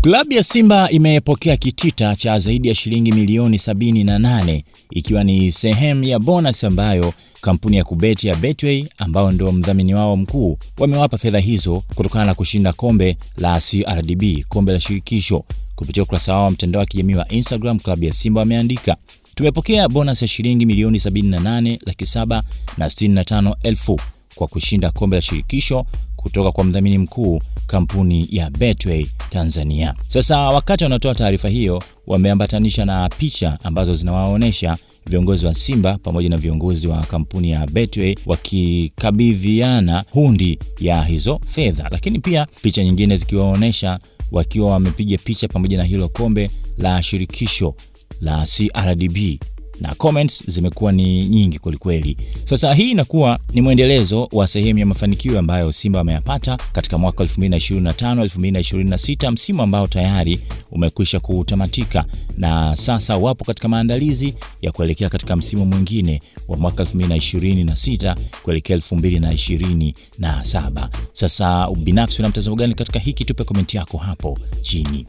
Klabu ya Simba imepokea kitita cha zaidi ya shilingi milioni 78 ikiwa ni sehemu ya bonus ambayo kampuni ya kubeti ya Betway ambao ndio mdhamini wao mkuu wamewapa fedha hizo kutokana na kushinda kombe la CRDB, kombe la shirikisho. Kupitia ukurasa wao mtandao wa kijamii wa Instagram, klabu ya Simba wameandika, tumepokea bonus ya shilingi milioni 78,765,000 kwa kushinda kombe la shirikisho kutoka kwa mdhamini mkuu kampuni ya Betway Tanzania. Sasa wakati wanatoa taarifa hiyo, wameambatanisha na picha ambazo zinawaonesha viongozi wa Simba pamoja na viongozi wa kampuni ya Betway wakikabidhiana hundi ya hizo fedha, lakini pia picha nyingine zikiwaonesha wakiwa wamepiga picha pamoja na hilo kombe la shirikisho la CRDB, na comments zimekuwa ni nyingi kwelikweli. Sasa hii inakuwa ni mwendelezo wa sehemu ya mafanikio ambayo Simba wameyapata katika mwaka 2025-2026, msimu ambao tayari umekwisha kutamatika, na sasa wapo katika maandalizi ya kuelekea katika msimu mwingine wa mwaka 2026 kuelekea 2027. Sasa binafsi una mtazamo gani katika hiki? Tupe komenti yako hapo chini.